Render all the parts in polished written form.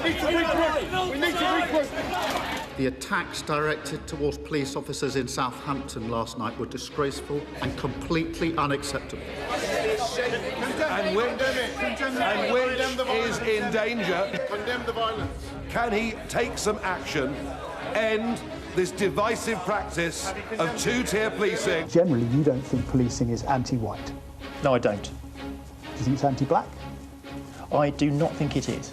need to regroup. We need to regroup. The attacks directed towards police officers in Southampton last night were disgraceful and completely unacceptable. And which is in danger. Condemn the violence. Can he take some action, end this divisive practice of two-tier policing? Generally, you don't think policing is anti-white. No, I don't. Do you think it's anti-black? I do not think it is.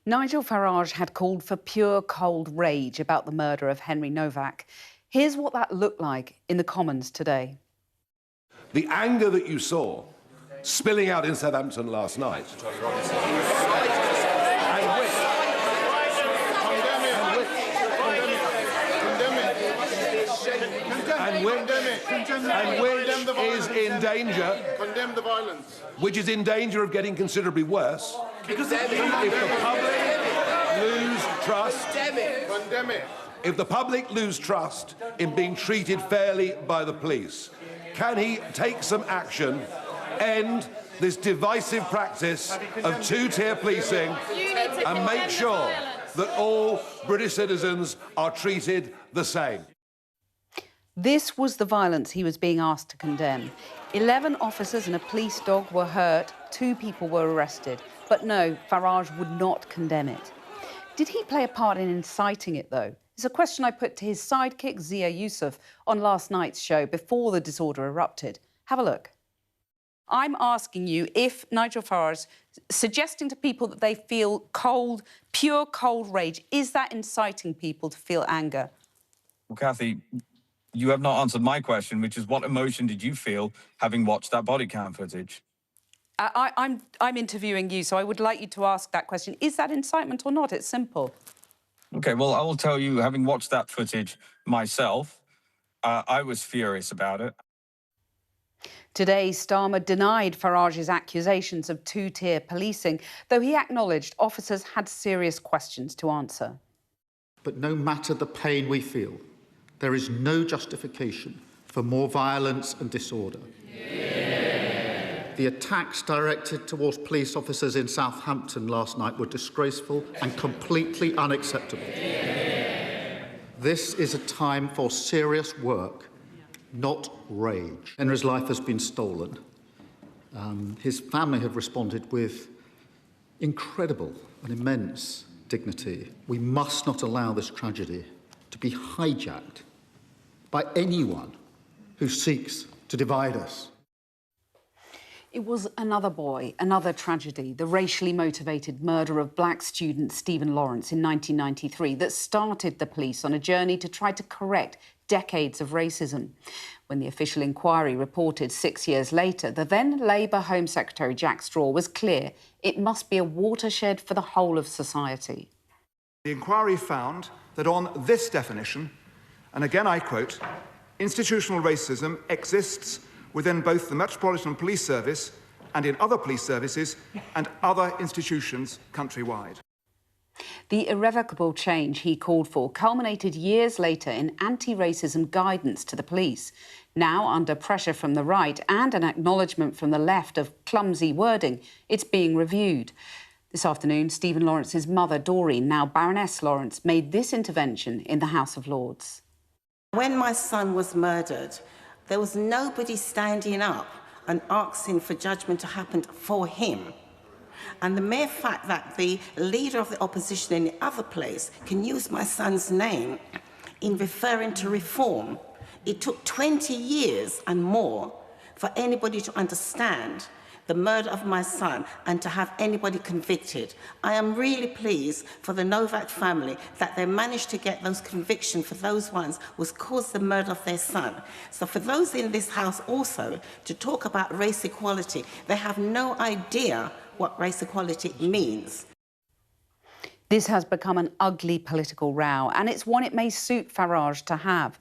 Nigel Farage had called for pure cold rage about the murder of Henry Novak. Here's what that looked like in the Commons today. The anger that you saw spilling out in Southampton last night, and which is in danger, Condemn the violence. which is in danger of getting considerably worse, because if the public lose trust, Condemn it. if the public lose trust in being treated fairly by the police, can he take some action, end this divisive practice of two-tier policing, and make sure that all British citizens are treated the same? This was the violence he was being asked to condemn. 11 officers and a police dog were hurt, 2 people were arrested. But no, Farage would not condemn it. Did he play a part in inciting it, though? It's a question I put to his sidekick, Zia Yusuf, on last night's show before the disorder erupted. Have a look. I'm asking you if Nigel Farage suggesting to people that they feel cold, pure cold rage, is that inciting people to feel anger? Well, Cathy, you have not answered my question, which is what emotion did you feel having watched that body cam footage? I'm interviewing you, so I would like you to ask that question. Is that incitement or not? It's simple. OK, well, I will tell you, having watched that footage myself, I was furious about it. Today, Starmer denied Farage's accusations of two-tier policing, though he acknowledged officers had serious questions to answer. But no matter the pain we feel, there is no justification for more violence and disorder. The attacks directed towards police officers in Southampton last night were disgraceful and completely unacceptable. This is a time for serious work, not rage. Henry's life has been stolen. His family have responded with incredible and immense dignity. We must not allow this tragedy to be hijacked by anyone who seeks to divide us. It was another boy, another tragedy, the racially motivated murder of black student Stephen Lawrence in 1993 that started the police on a journey to try to correct decades of racism. When the official inquiry reported 6 years later, the then Labour Home Secretary Jack Straw was clear it must be a watershed for the whole of society. The inquiry found that on this definition, and again I quote, institutional racism exists within both the Metropolitan Police Service and in other police services and other institutions countrywide. The irrevocable change he called for culminated years later in anti-racism guidance to the police. Now, under pressure from the right and an acknowledgement from the left of clumsy wording, it's being reviewed. This afternoon, Stephen Lawrence's mother, Doreen, now Baroness Lawrence, made this intervention in the House of Lords. When my son was murdered, there was nobody standing up and asking for judgment to happen for him. And the mere fact that the leader of the opposition in the other place can use my son's name in referring to reform, it took 20 years and more for anybody to understand the murder of my son and to have anybody convicted. I am really pleased for the Novak family that they managed to get those convictions for those ones who caused the murder of their son. So for those in this House also to talk about race equality, they have no idea what race equality means. This has become an ugly political row, and it's one it may suit Farage to have.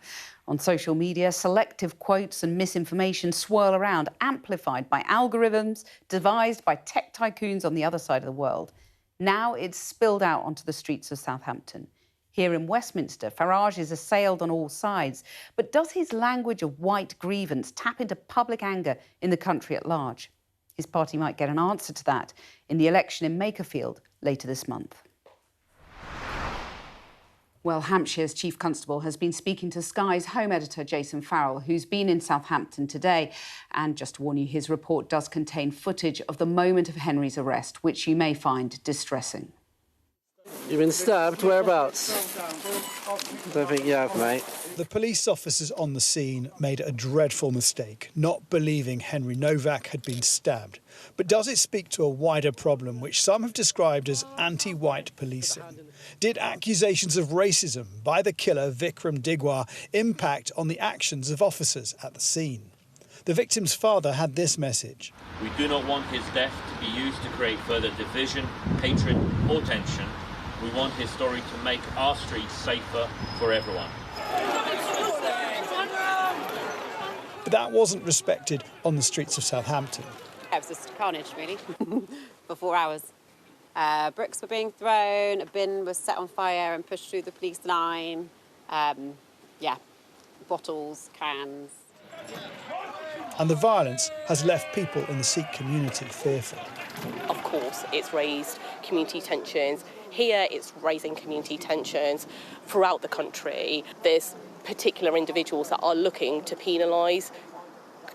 On social media, selective quotes and misinformation swirl around, amplified by algorithms devised by tech tycoons on the other side of the world. Now it's spilled out onto the streets of Southampton. Here in Westminster, Farage is assailed on all sides. But does his language of white grievance tap into public anger in the country at large? His party might get an answer to that in the election in Makerfield later this month. Well, Hampshire's Chief Constable has been speaking to Sky's home editor, Jason Farrell, who's been in Southampton today. And just to warn you, his report does contain footage of the moment of Henry's arrest, which you may find distressing. You've been stabbed? Whereabouts? Don't think you have, mate. The police officers on the scene made a dreadful mistake, not believing Henry Novak had been stabbed. But does it speak to a wider problem which some have described as anti-white policing? Did accusations of racism by the killer Vikram Digwa impact on the actions of officers at the scene? The victim's father had this message. We do not want his death to be used to create further division, hatred or tension. We want his story to make our streets safer for everyone. But that wasn't respected on the streets of Southampton. It was just carnage, really, for 4 hours. Bricks were being thrown, a bin was set on fire and pushed through the police line. Bottles, cans. And the violence has left people in the Sikh community fearful. Of course, it's raised community tensions. Here, it's raising community tensions throughout the country. There's particular individuals that are looking to penalise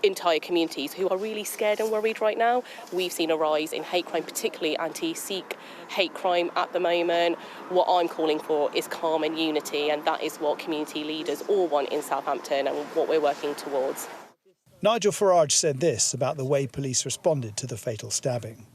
entire communities who are really scared and worried right now. We've seen a rise in hate crime, particularly anti-Sikh hate crime at the moment. What I'm calling for is calm and unity, and that is what community leaders all want in Southampton and what we're working towards. Nigel Farage said this about the way police responded to the fatal stabbing.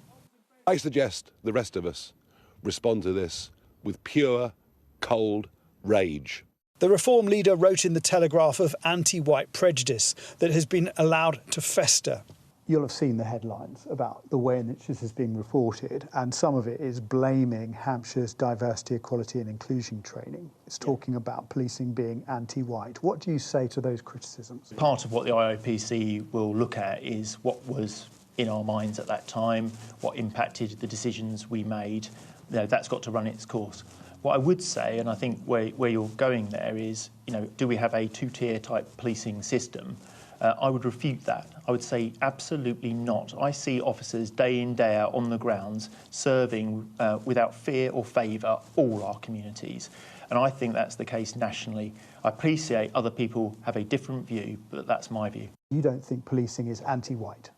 I suggest the rest of us respond to this with pure, cold rage. The Reform leader wrote in the Telegraph of anti-white prejudice that has been allowed to fester. You'll have seen the headlines about the way in which this is being reported, and some of it is blaming Hampshire's diversity, equality and inclusion training. It's talking about policing being anti-white. What do you say to those criticisms? Part of what the IOPC will look at is what was in our minds at that time, what impacted the decisions we made. That's got to run its course. What I would say, and I think where you're going there is, do we have a two-tier type policing system? I would refute that. I would say absolutely not. I see officers day in, day out on the grounds serving without fear or favour all our communities. And I think that's the case nationally. I appreciate other people have a different view, but that's my view. You don't think policing is anti-white?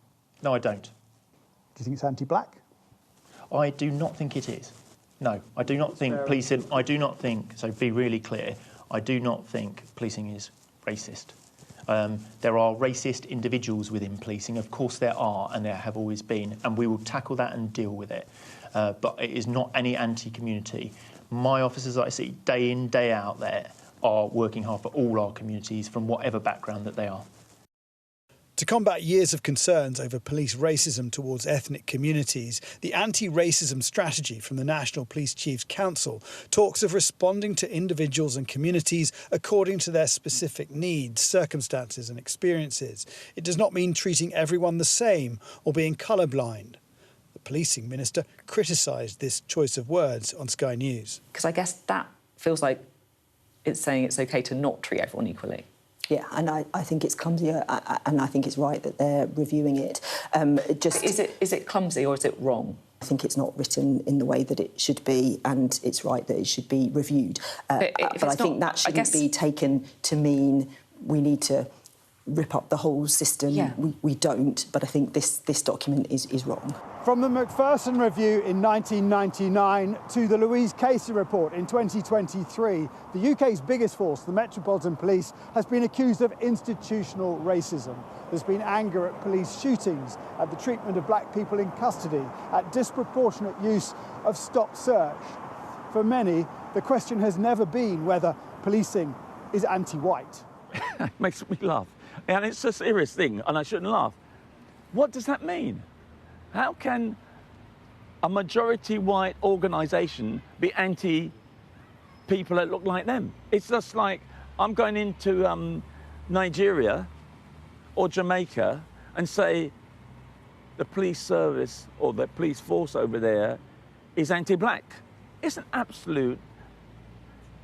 No, I don't. Do you think it's anti-black? I do not think it is. No, I do not think policing, I do not think, so be really clear, I do not think policing is racist. There are racist individuals within policing, of course there are, and there have always been, and we will tackle that and deal with it. But it is not any anti-community. My officers that I see day in, day out there are working hard for all our communities from whatever background that they are. To combat years of concerns over police racism towards ethnic communities, the anti-racism strategy from the National Police Chiefs Council talks of responding to individuals and communities according to their specific needs, circumstances and experiences. It does not mean treating everyone the same or being colourblind. The policing minister criticised this choice of words on Sky News. Because I guess that feels like it's saying it's OK to not treat everyone equally. Yeah, and I think it's clumsy, and I think it's right that they're reviewing it. Is it clumsy or is it wrong? I think it's not written in the way that it should be, and it's right that it should be reviewed. But I think that shouldn't be taken to mean we need to rip up the whole system. Yeah. We don't, but I think this document is wrong. From the Macpherson Review in 1999 to the Louise Casey Report in 2023, the UK's biggest force, the Metropolitan Police, has been accused of institutional racism. There's been anger at police shootings, at the treatment of black people in custody, at disproportionate use of stop search. For many, the question has never been whether policing is anti-white. It makes me laugh. And it's a serious thing, and I shouldn't laugh. What does that mean? How can a majority white organisation be anti-people that look like them? It's just like I'm going into Nigeria or Jamaica and say the police service or the police force over there is anti-black. It's an absolute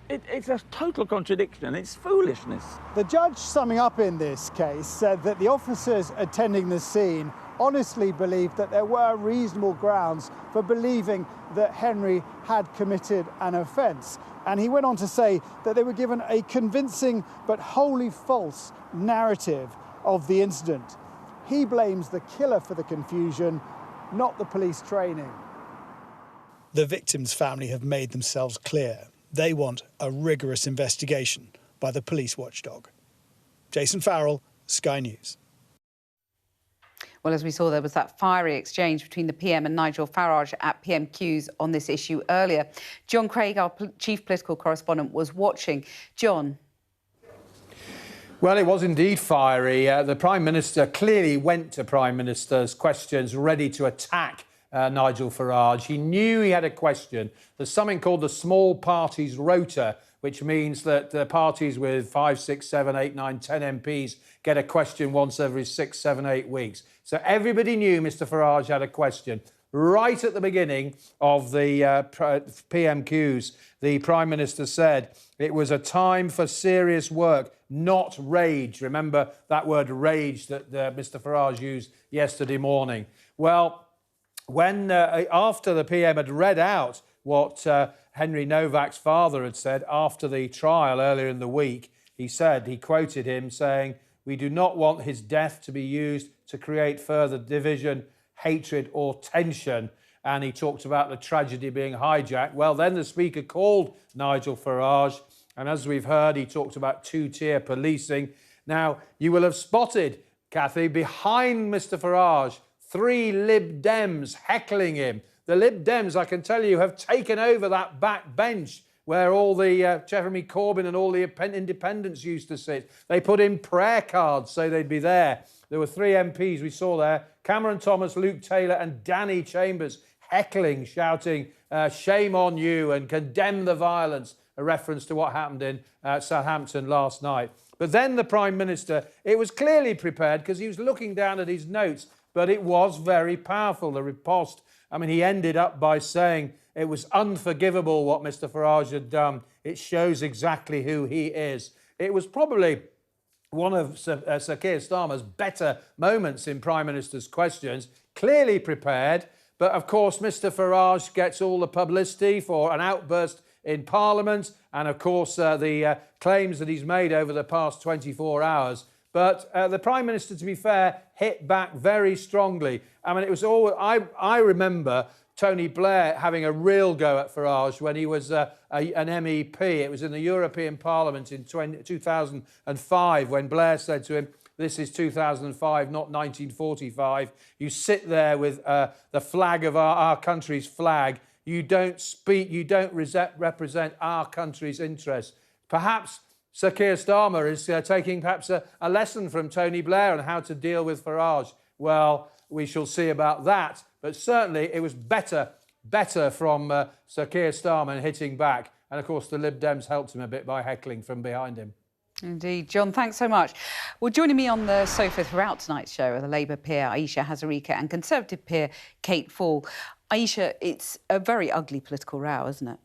it's a total contradiction. It's foolishness. The judge summing up in this case said that the officers attending the scene honestly believed that there were reasonable grounds for believing that Henry had committed an offence. And he went on to say that they were given a convincing but wholly false narrative of the incident. He blames the killer for the confusion, not the police training. The victims' family have made themselves clear. They want a rigorous investigation by the police watchdog. Jason Farrell, Sky News. Well, as we saw, there was that fiery exchange between the PM and Nigel Farage at PMQs on this issue earlier. John Craig, our chief political correspondent, was watching. John. Well, it was indeed fiery. The Prime Minister clearly went to Prime Minister's questions ready to attack Nigel Farage. He knew he had a question. There's something called the small parties rota, which means that the parties with 5, 6, 7, 8, 9, 10 MPs get a question once every 6, 7, 8 weeks. So everybody knew Mr Farage had a question. Right at the beginning of the PMQs, the Prime Minister said it was a time for serious work, not rage. Remember that word rage that Mr Farage used yesterday morning. Well, when after the PM had read out what Henry Novak's father had said after the trial earlier in the week, he quoted him saying, "We do not want his death to be used to create further division, hatred or tension." And he talked about the tragedy being hijacked. Well, then the Speaker called Nigel Farage, and as we've heard, he talked about two-tier policing. Now, you will have spotted, Cathy, behind Mr Farage, 3 Lib Dems heckling him. The Lib Dems, I can tell you, have taken over that back bench where all the Jeremy Corbyn and all the independents used to sit. They put in prayer cards so they'd be there. There were 3 MPs we saw there, Cameron Thomas, Luke Taylor and Danny Chambers, heckling, shouting, shame on you and condemn the violence, a reference to what happened in Southampton last night. But then the Prime Minister, it was clearly prepared because he was looking down at his notes, but it was very powerful, the riposte. I mean, he ended up by saying it was unforgivable what Mr Farage had done. It shows exactly who he is. It was probably one of Sir Keir Starmer's better moments in Prime Minister's questions, clearly prepared. But of course, Mr Farage gets all the publicity for an outburst in Parliament and of course the claims that he's made over the past 24 hours. But the Prime Minister, to be fair, hit back very strongly. I mean, it was all... I remember Tony Blair having a real go at Farage when he was an MEP. It was in the European Parliament in 2005 when Blair said to him, "This is 2005, not 1945. You sit there with the flag of our country's flag. You don't speak, you don't represent our country's interests." Perhaps Sir Keir Starmer is taking perhaps a lesson from Tony Blair on how to deal with Farage. Well, we shall see about that. But certainly it was better from Sir Keir Starmer hitting back. And of course, the Lib Dems helped him a bit by heckling from behind him. Indeed. John, thanks so much. Well, joining me on the sofa throughout tonight's show are the Labour peer Aisha Hazarika and Conservative peer Kate Fall. Aisha, it's a very ugly political row, isn't it?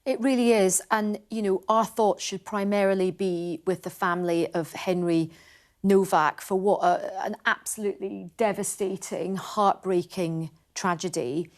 It really is. And, you know, our thoughts should primarily be with the family of Henry Novak for what an absolutely devastating, heartbreaking tragedy.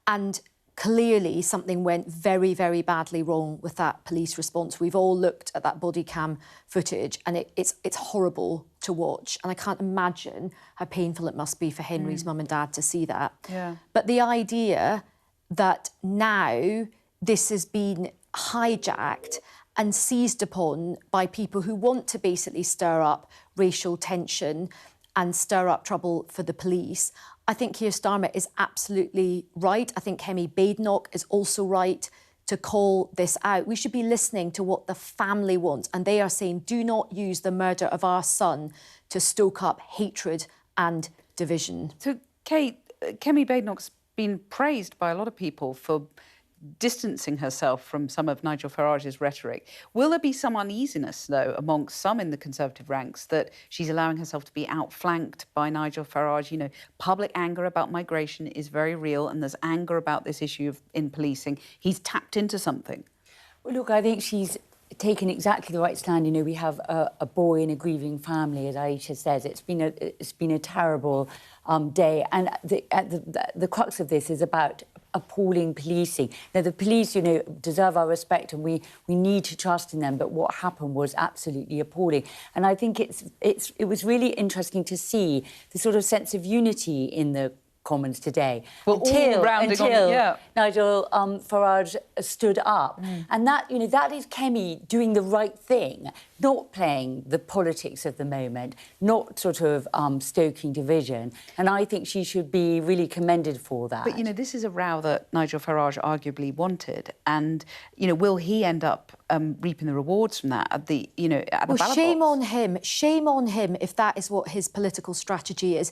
And clearly something went very, very badly wrong with that police response. We've all looked at that body cam footage and it's horrible to watch. And I can't imagine how painful it must be for Henry's mum and dad to see that. Yeah. But the idea that now this has been hijacked and seized upon by people who want to basically stir up racial tension and stir up trouble for the police. I think Keir Starmer is absolutely right. I think Kemi Badenoch is also right to call this out. We should be listening to what the family wants, and they are saying, do not use the murder of our son to stoke up hatred and division. So, Kate, Kemi Badenoch's been praised by a lot of people for distancing herself from some of Nigel Farage's rhetoric. Will there be some uneasiness, though, amongst some in the Conservative ranks that she's allowing herself to be outflanked by Nigel Farage? You know, public anger about migration is very real and there's anger about this issue in policing. He's tapped into something. Well, look, I think she's taken exactly the right stand. You know, we have a boy in a grieving family, as Aisha says. It's been a terrible day, and the crux of this is about appalling policing. Now, the police, you know, deserve our respect, and we need to trust in them. But what happened was absolutely appalling, and I think it was really interesting to see the sort of sense of unity in the Commons today, until Nigel Farage stood up, and that, you know, that is Kemi doing the right thing, not playing the politics of the moment, not sort of stoking division, and I think she should be really commended for that. But you know, this is a row that Nigel Farage arguably wanted, and you know, will he end up reaping the rewards from that at the ballot box? Shame on him if that is what his political strategy is.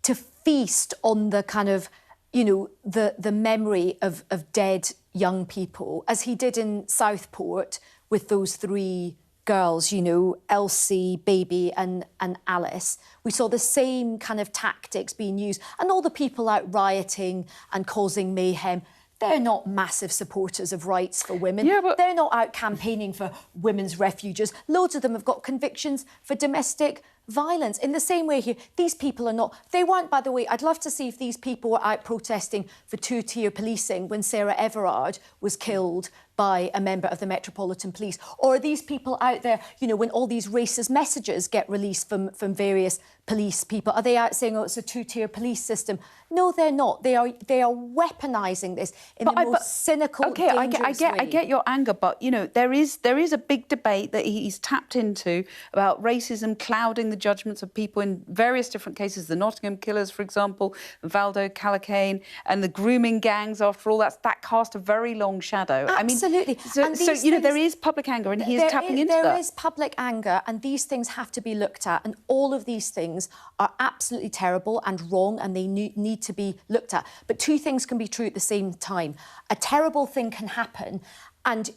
To feast on the kind of, you know, the memory of dead young people, as he did in Southport with those 3 girls, you know, Elsie, Baby and Alice. We saw the same kind of tactics being used, and all the people out rioting and causing mayhem. They're not massive supporters of rights for women. Yeah, but they're not out campaigning for women's refuges. Loads of them have got convictions for domestic violence. In the same way here, these people are not... They weren't, by the way, I'd love to see if these people were out protesting for 2-tier policing when Sarah Everard was killed by a member of the Metropolitan Police. Or are these people out there, you know, when all these racist messages get released from various police people, are they out saying, oh, it's a 2-tier police system? No, they're not. They are weaponising this in the most cynical, dangerous way. I get your anger, but, you know, there is a big debate that he's tapped into about racism clouding the judgments of people in various different cases, the Nottingham killers, for example, Valdo Calacane, and the grooming gangs, after all, that cast a very long shadow. Absolutely. I mean, so you know, there is public anger, and he is tapping into that. There is public anger, and these things have to be looked at, and all of these things are absolutely terrible and wrong, and they need to be looked at. But 2 things can be true at the same time. A terrible thing can happen, and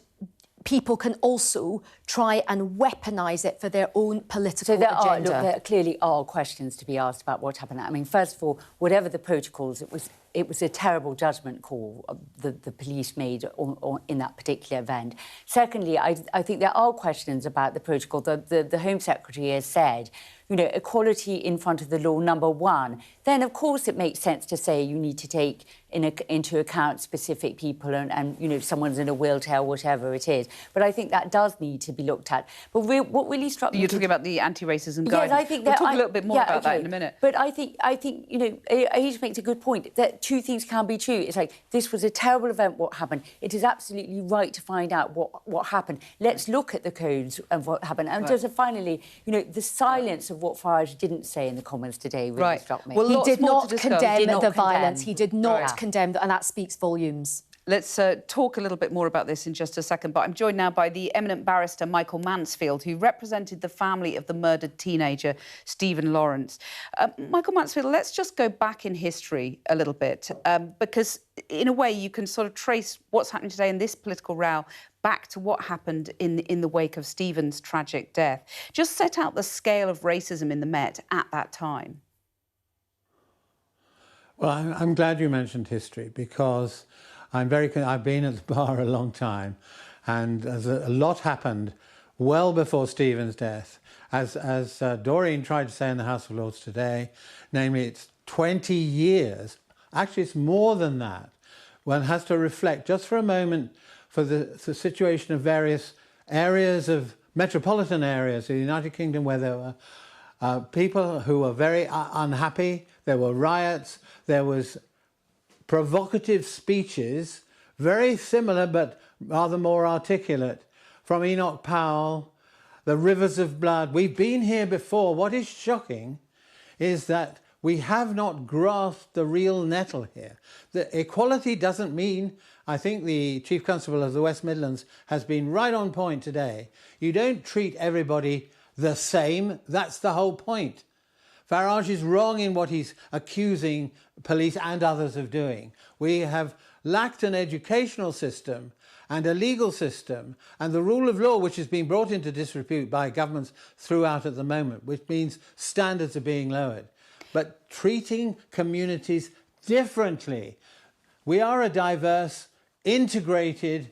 people can also try and weaponise it for their own political agenda. There clearly are questions to be asked about what happened. I mean, first of all, whatever the protocols, it was a terrible judgment call the police made in that particular event. Secondly, I think there are questions about the protocol. The Home Secretary has said, you know, equality in front of the law, number 1. Then, of course, it makes sense to say you need to take into account specific people and, you know, if someone's in a wheelchair, whatever it is. But I think that does need to be looked at. But what really struck me... You're talking about the anti-racism guidance. Yes, I think we'll talk a little bit more about that in a minute. But I think you know, Aisha makes a good point, that 2 things can be true. It's like, this was a terrible event, what happened. It is absolutely right to find out what happened. Let's look at the codes of what happened. And just finally, you know, the silence of what Farage didn't say in the Commons today really struck me. Well, he did not condemn the violence. He did not condemn, and that speaks volumes. Let's talk a little bit more about this in just a second, but I'm joined now by the eminent barrister Michael Mansfield, who represented the family of the murdered teenager Stephen Lawrence. Michael Mansfield, let's just go back in history a little bit, because in a way you can sort of trace what's happening today in this political row back to what happened in the wake of Stephen's tragic death. Just set out the scale of racism in the Met at that time. Well, I'm glad you mentioned history, because I've been at the bar a long time, and a lot happened well before Stephen's death. As Doreen tried to say in the House of Lords today, namely, it's 20 years. Actually, it's more than that. One has to reflect just for a moment for the situation of various areas of metropolitan areas in the United Kingdom where there were people who were very unhappy. There were riots. There was provocative speeches, very similar but rather more articulate, from Enoch Powell, the rivers of blood. We've been here before. What is shocking is that we have not grasped the real nettle here. The equality doesn't mean, I think the Chief Constable of the West Midlands has been right on point today. You don't treat everybody the same. That's the whole point. Farage is wrong in what he's accusing police and others of doing. We have lacked an educational system and a legal system and the rule of law, which has been brought into disrepute by governments throughout at the moment, which means standards are being lowered. But treating communities differently. We are a diverse, integrated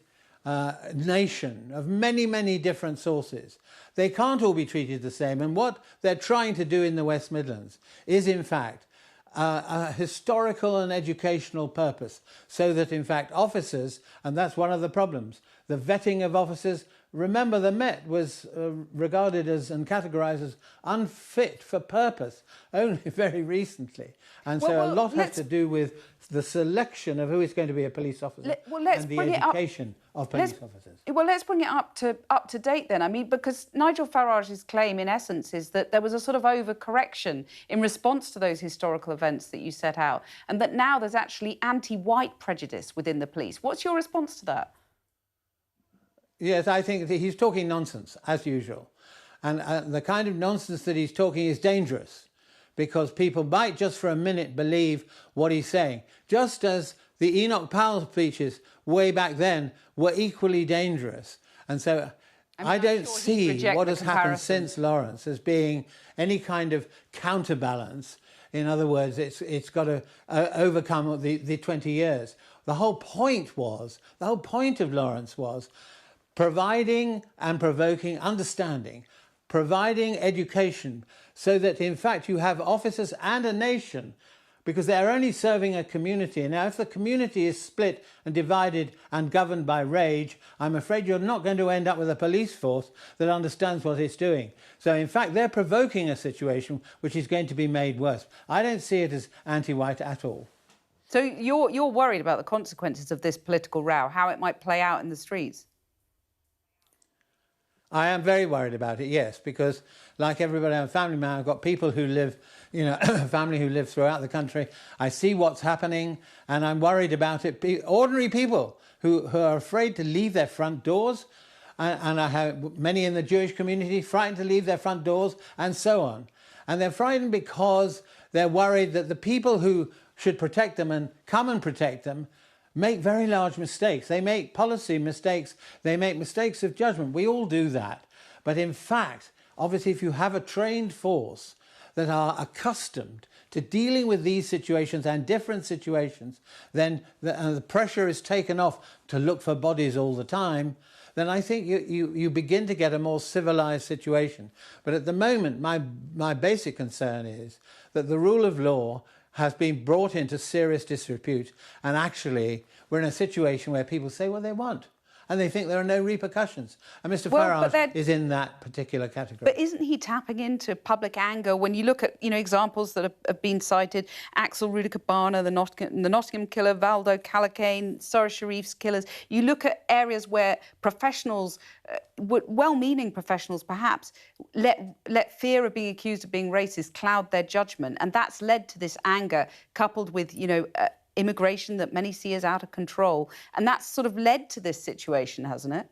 nation of many, many different sources. They can't all be treated the same. And what they're trying to do in the West Midlands is, in fact, a historical and educational purpose, so that, in fact, officers, and that's one of the problems, the vetting of officers. Remember, the Met was regarded as and categorised as unfit for purpose only very recently. And so a lot has to do with the selection of who is going to be a police officer and the education of police officers. Well, let's bring it up to date then. I mean, because Nigel Farage's claim, in essence, is that there was a sort of overcorrection in response to those historical events that you set out, and that now there's actually anti-white prejudice within the police. What's your response to that? Yes, I think that he's talking nonsense, as usual. And the kind of nonsense that he's talking is dangerous, because people might just for a minute believe what he's saying. Just as the Enoch Powell speeches way back then were equally dangerous. And so I don't see what has happened since Lawrence as being any kind of counterbalance. In other words, it's got to overcome the 20 years. The whole point of Lawrence was providing and provoking understanding, providing education, so that in fact you have officers and a nation, because they're only serving a community. And now if the community is split and divided and governed by rage, I'm afraid you're not going to end up with a police force that understands what it's doing. So in fact they're provoking a situation which is going to be made worse. I don't see it as anti-white at all. So you're worried about the consequences of this political row, how it might play out in the streets? I am very worried about it, yes, because like everybody, I'm a family man. I've got people who live, family who live throughout the country. I see what's happening and I'm worried about it. Ordinary people who are afraid to leave their front doors, and I have many in the Jewish community frightened to leave their front doors and so on. And they're frightened because they're worried that the people who should protect them and come and protect them make very large mistakes. They make policy mistakes. They make mistakes of judgment. We all do that. But in fact, obviously, if you have a trained force that are accustomed to dealing with these situations and different situations, then the pressure is taken off to look for bodies all the time, then I think you begin to get a more civilised situation. But at the moment, my basic concern is that the rule of law has been brought into serious disrepute, and actually we're in a situation where people say what they want and they think there are no repercussions. And Mr Farage is in that particular category. But isn't he tapping into public anger? When you look at, examples that have been cited, Axel Rudikabana, the Nottingham killer, Valdo Calacane, Sora Sharif's killers, you look at areas where professionals, well-meaning professionals perhaps, let fear of being accused of being racist cloud their judgment, and that's led to this anger, coupled with, immigration that many see as out of control. And that's sort of led to this situation, hasn't it?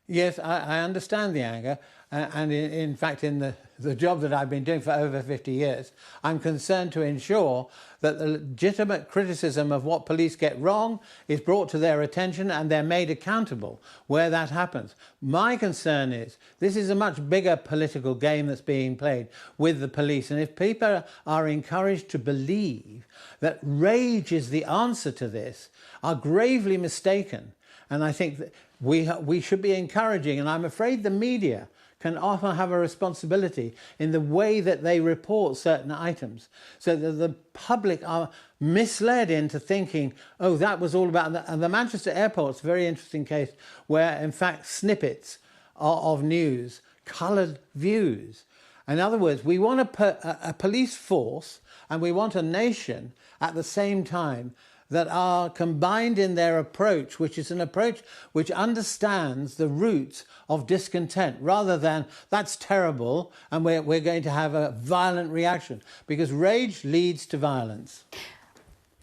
Yes, I understand the anger. And in fact, in the job that I've been doing for over 50 years, I'm concerned to ensure that the legitimate criticism of what police get wrong is brought to their attention and they're made accountable where that happens. My concern is this is a much bigger political game that's being played with the police. And if people are encouraged to believe that rage is the answer to this, are gravely mistaken. And I think that we should be encouraging, and I'm afraid the media can often have a responsibility in the way that they report certain items, so that the public are misled into thinking, oh, that was all about that. And the Manchester Airport's a very interesting case where, in fact, snippets of news coloured views. In other words, we want a police force and we want a nation at the same time that are combined in their approach, which is an approach which understands the roots of discontent, rather than that's terrible and we're going to have a violent reaction, because rage leads to violence.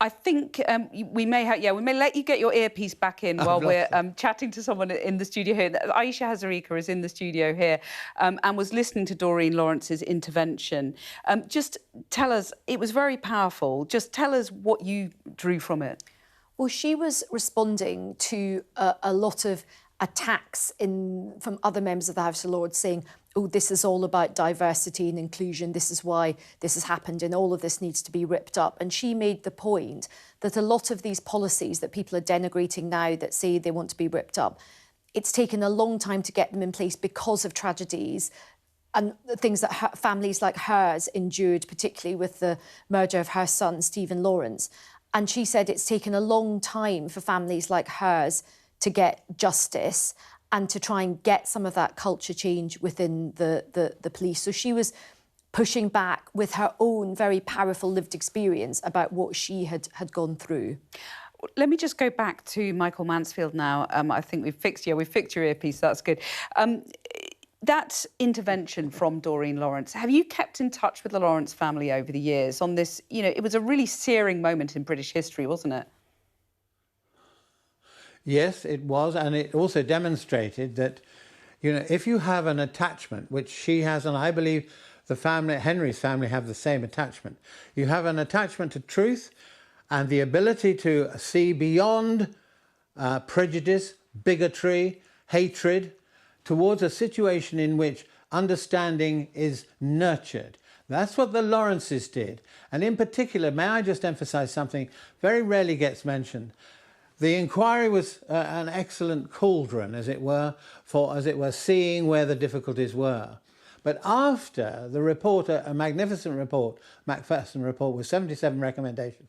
I think we may let you get your earpiece back in while we're chatting to someone in the studio here. Aisha Hazarika is in the studio here and was listening to Doreen Lawrence's intervention. Just tell us, it was very powerful. Just tell us what you drew from it. Well, she was responding to a lot of attacks from other members of the House of Lords saying, oh, this is all about diversity and inclusion, this is why this has happened and all of this needs to be ripped up. And she made the point that a lot of these policies that people are denigrating now that say they want to be ripped up, it's taken a long time to get them in place because of tragedies and things that families like hers endured, particularly with the murder of her son, Stephen Lawrence. And she said it's taken a long time for families like hers to get justice and to try and get some of that culture change within the police. So she was pushing back with her own very powerful lived experience about what she had gone through. Let me just go back to Michael Mansfield now. I think we've fixed your earpiece, that's good. That intervention from Doreen Lawrence, have you kept in touch with the Lawrence family over the years on this? You know, it was a really searing moment in British history, wasn't it? Yes, it was, and it also demonstrated that, you know, if you have an attachment, which she has, and I believe the family, Henry's family, have the same attachment. You have an attachment to truth and the ability to see beyond prejudice, bigotry, hatred, towards a situation in which understanding is nurtured. That's what the Lawrences did. And in particular, may I just emphasise something very rarely gets mentioned. The inquiry was an excellent cauldron, as it were, for, as it were, seeing where the difficulties were. But after the report, a magnificent report, Macpherson report with 77 recommendations,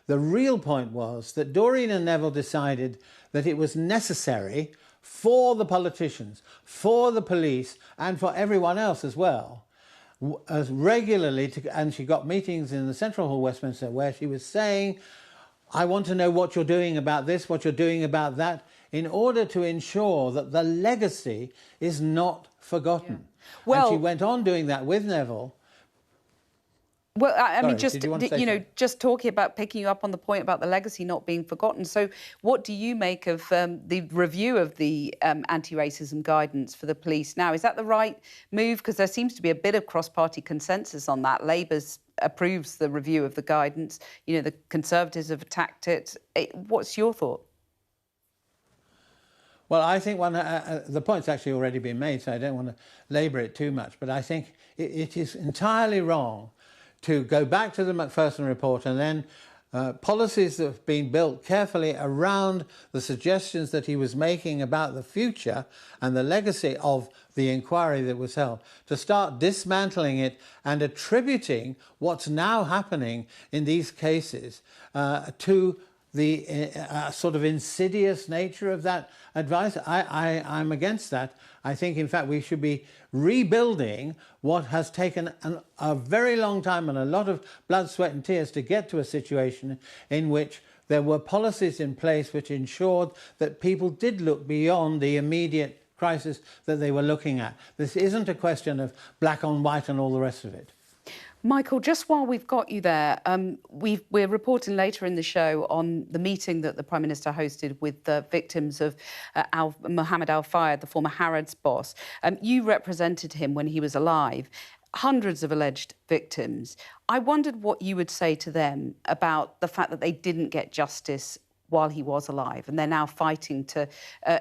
the real point was that Doreen and Neville decided that it was necessary for the politicians, for the police, and for everyone else as well, as regularly, and she got meetings in the Central Hall, Westminster, where she was saying, I want to know what you're doing about this, what you're doing about that, in order to ensure that the legacy is not forgotten. Yeah. Well, and she went on doing that with Neville. Well, I mean, just, you know, just talking about picking you up on the point about the legacy not being forgotten. So what do you make of the review of the anti-racism guidance for the police now? Is that the right move? Because there seems to be a bit of cross-party consensus on that. Labour's approves the review of the guidance. You know, the Conservatives have attacked it. What's your thought? Well, I think the point's actually already been made, so I don't want to labour it too much. But I think it is entirely wrong to go back to the Macpherson report and then policies that have been built carefully around the suggestions that he was making about the future and the legacy of the inquiry that was held, to start dismantling it and attributing what's now happening in these cases to the sort of insidious nature of that advice. I'm against that. I think, in fact, we should be rebuilding what has taken a very long time and a lot of blood, sweat and tears to get to a situation in which there were policies in place which ensured that people did look beyond the immediate crisis that they were looking at. This isn't a question of black on white and all the rest of it. Michael, just while we've got you there, we're reporting later in the show on the meeting that the Prime Minister hosted with the victims of Mohammed Al-Fayed, the former Harrods boss. You represented him when he was alive. Hundreds of alleged victims. I wondered what you would say to them about the fact that they didn't get justice while he was alive, and they're now fighting to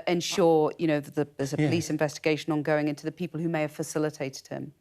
ensure, you know, that there's a police investigation ongoing into the people who may have facilitated him.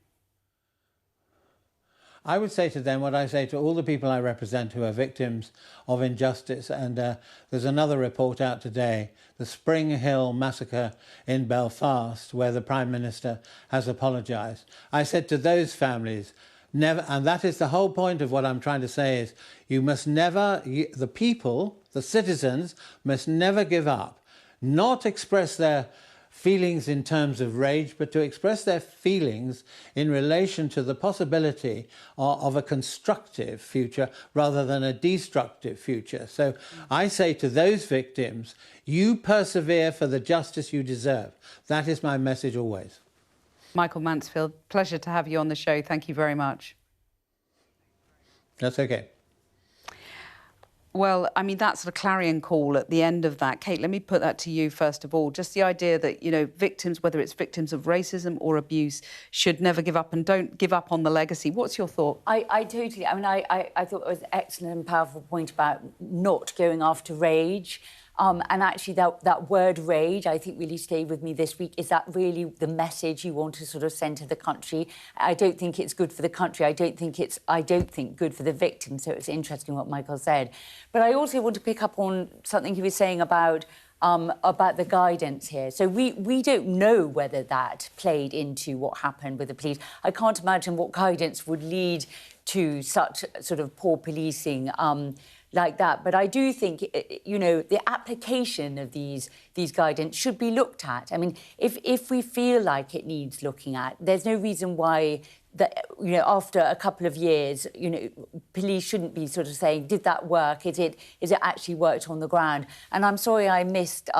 I would say to them what I say to all the people I represent who are victims of injustice. And there's another report out today, the Spring Hill massacre in Belfast, where the Prime Minister has apologised. I said to those families, never, and that is the whole point of what I'm trying to say, is you must never, the people, the citizens, must never give up, not express their feelings in terms of rage, but to express their feelings in relation to the possibility of a constructive future rather than a destructive future. So I say to those victims, you persevere for the justice you deserve. That is my message always. Michael Mansfield, pleasure to have you on the show. Thank you very much. That's okay. Well, I mean, that's the clarion call at the end of that. Kate, let me put that to you first of all. Just the idea that, you know, victims, whether it's victims of racism or abuse, should never give up and don't give up on the legacy. What's your thought? I totally, I mean, I thought it was an excellent and powerful point about not going after rage. And actually that word rage, I think, really stayed with me this week. Is that really the message you want to sort of send to the country? I don't think it's good for the country. I don't think good for the victims. So it's interesting what Michael said. But I also want to pick up on something he was saying about the guidance here. So we don't know whether that played into what happened with the police. I can't imagine what guidance would lead to such sort of poor policing like that. But I do think, you know, the application of these guidance should be looked at. I mean, if we feel like it needs looking at, there's no reason why that, you know, after a couple of years, you know, police shouldn't be sort of saying, did that work? Is it actually worked on the ground? And I'm sorry I missed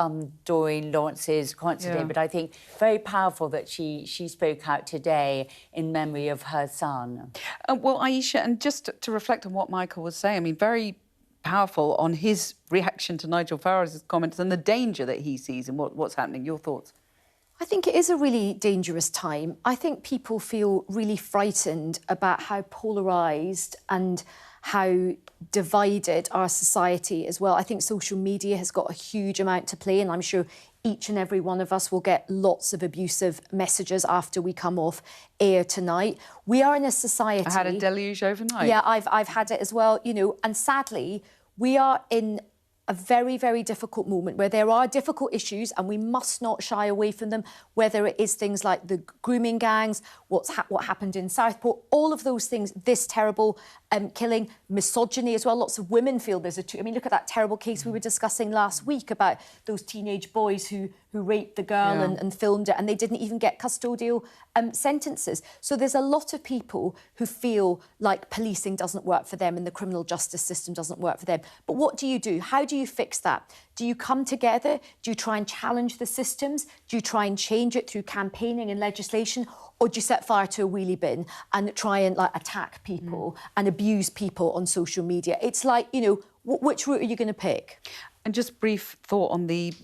Doreen Lawrence's comments today, but I think very powerful that she spoke out today in memory of her son. Well, Aisha, and just to reflect on what Michael was saying, I mean, very powerful on his reaction to Nigel Farage's comments and the danger that he sees in what's happening. Your thoughts? I think it is a really dangerous time. I think people feel really frightened about how polarised and how divided our society as well. I think social media has got a huge amount to play, and I'm sure each and every one of us will get lots of abusive messages after we come off air tonight. We are in a society... I had a deluge overnight. Yeah, I've had it as well, you know, and sadly, we are in a very, very difficult moment where there are difficult issues and we must not shy away from them, whether it is things like the grooming gangs, what happened in Southport, all of those things, this terrible killing, misogyny as well. Lots of women feel there's I mean, look at that terrible case we were discussing last week about those teenage boys who raped the girl and filmed it, and they didn't even get custodial sentences. So there's a lot of people who feel like policing doesn't work for them and the criminal justice system doesn't work for them. But what do you do? How do you fix that? Do you come together? Do you try and challenge the systems? Do you try and change it through campaigning and legislation? Or do you set fire to a wheelie bin and try and attack people and abuse people on social media? It's like, you know, which route are you going to pick? And just brief thought on the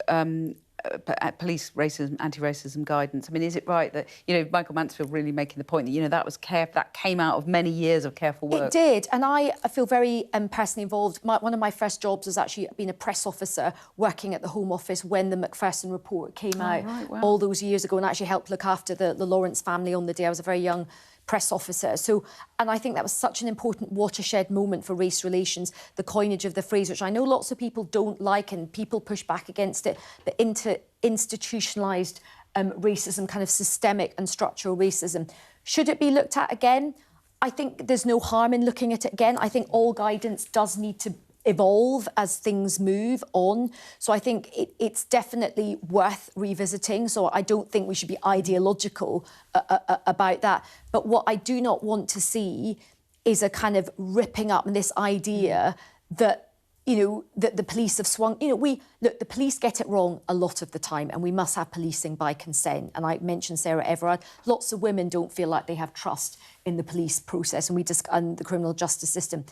police racism, anti-racism guidance. I mean, is it right that, you know, Michael Mansfield really making the point that, you know, that came out of many years of careful work? It did, and I feel very personally involved. One of my first jobs was actually being a press officer working at the Home Office when the Macpherson report came out all those years ago, and actually helped look after the Lawrence family on the day. I was a very young press officer. So, and I think that was such an important watershed moment for race relations, the coinage of the phrase, which I know lots of people don't like and people push back against it, but into institutionalised racism, kind of systemic and structural racism. Should it be looked at again? I think there's no harm in looking at it again. I think all guidance does need to evolve as things move on. So I think it's definitely worth revisiting. So I don't think we should be ideological about that. But what I do not want to see is a kind of ripping up this idea that, you know, that the police have swung... You know, look, the police get it wrong a lot of the time, and we must have policing by consent. And I mentioned Sarah Everard. Lots of women don't feel like they have trust in the police process and the criminal justice system.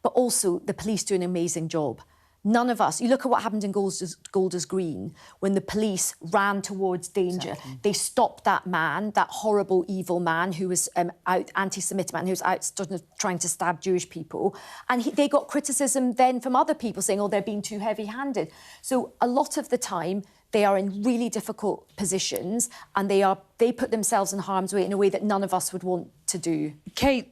But also, the police do an amazing job. None of us... You look at what happened in Golders Green when the police ran towards danger. Exactly. They stopped that man, that horrible, evil man who was anti-Semitic man who was out trying to stab Jewish people. And they got criticism then from other people saying, oh, they're being too heavy-handed. So a lot of the time, they are in really difficult positions and they put themselves in harm's way in a way that none of us would want to do. Kate,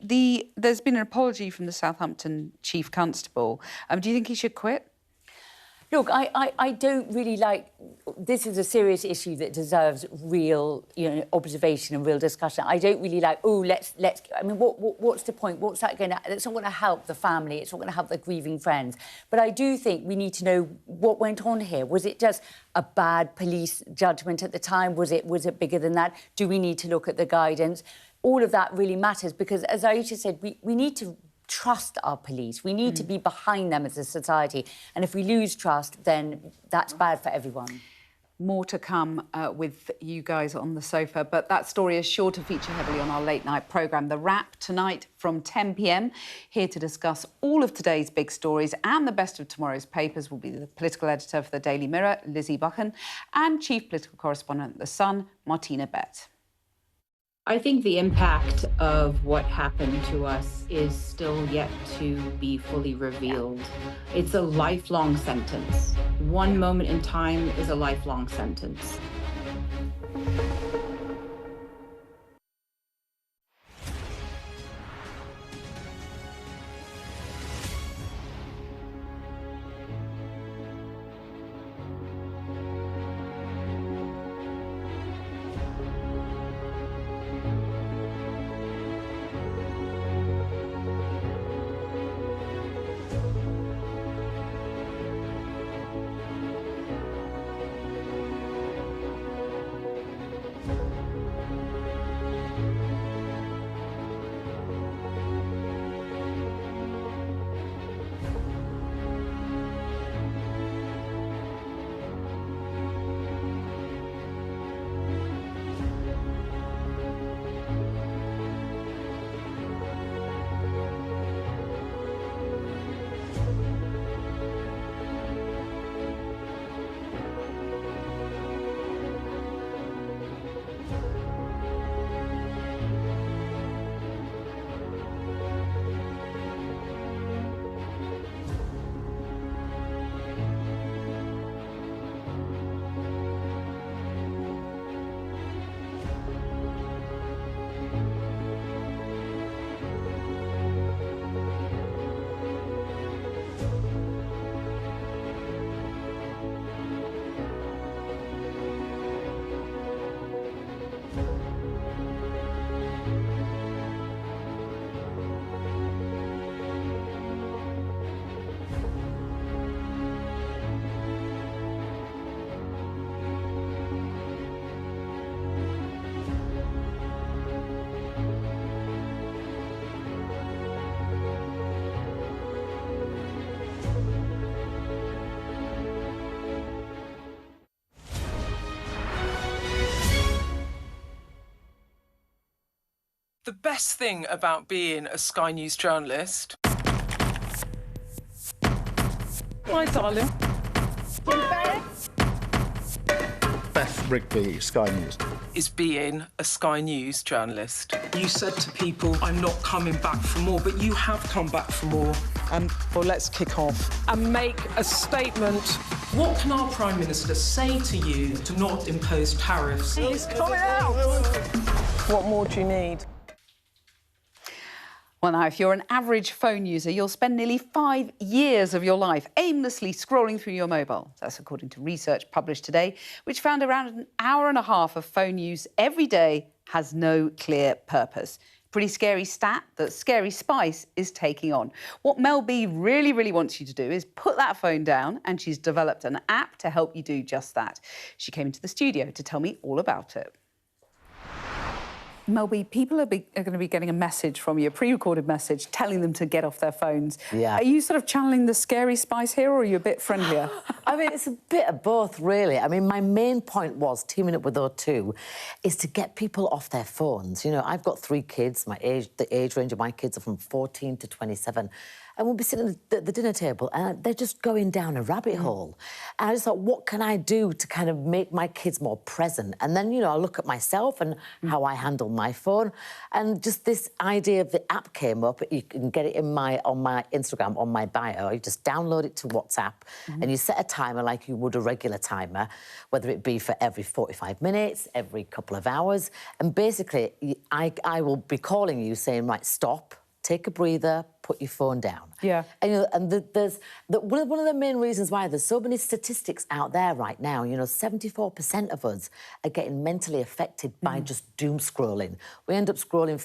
there's been an apology from the Southampton Chief Constable. Do you think he should quit? Look, I don't really like... This is a serious issue that deserves real, you know, observation and real discussion. I don't really like, oh, let's... I mean, what's the point? What's that going to... It's not going to help the family. It's not going to help the grieving friends. But I do think we need to know what went on here. Was it just a bad police judgment at the time? Was it bigger than that? Do we need to look at the guidance? All of that really matters because, as Aisha said, we need to trust our police. We need to be behind them as a society. And if we lose trust, then that's bad for everyone. More to come with you guys on the sofa, but that story is sure to feature heavily on our late-night programme, The Wrap, tonight from 10 p.m. Here to discuss all of today's big stories and the best of tomorrow's papers will be the political editor for the Daily Mirror, Lizzie Buchan, and chief political correspondent at The Sun, Martina Bett. I think the impact of what happened to us is still yet to be fully revealed. It's a lifelong sentence. One moment in time is a lifelong sentence. The best thing about being a Sky News journalist... My darling. Beth Rigby, Sky News. ...is being a Sky News journalist. You said to people, I'm not coming back for more, but you have come back for more. Well, let's kick off and make a statement. What can our Prime Minister say to you to not impose tariffs? He's coming out! What more do you need? Well, now, if you're an average phone user, you'll spend nearly 5 years of your life aimlessly scrolling through your mobile. That's according to research published today, which found around an hour and a half of phone use every day has no clear purpose. Pretty scary stat that Scary Spice is taking on. What Mel B really wants you to do is put that phone down, and she's developed an app to help you do just that. She came into the studio to tell me all about it. Mel B, people are going to be getting a message from you, a pre-recorded message, telling them to get off their phones. Yeah. Are you sort of channeling the Scary Spice here, or are you a bit friendlier? I mean, it's a bit of both, really. I mean, my main point was, teaming up with O2, is to get people off their phones. You know, I've got 3 kids. The age range of my kids are from 14 to 27. And we'll be sitting at the dinner table and they're just going down a rabbit hole. And I just thought, what can I do to kind of make my kids more present? And then, you know, I look at myself and how I handle my phone. And just this idea of the app came up. You can get it on my Instagram, on my bio. You just download it to WhatsApp and you set a timer like you would a regular timer, whether it be for every 45 minutes, every couple of hours. And basically, I will be calling you saying, right, stop, take a breather, put your phone down. Yeah. And, you know, and one of the main reasons why there's so many statistics out there right now, you know, 74% of us are getting mentally affected by just doom scrolling. We end up scrolling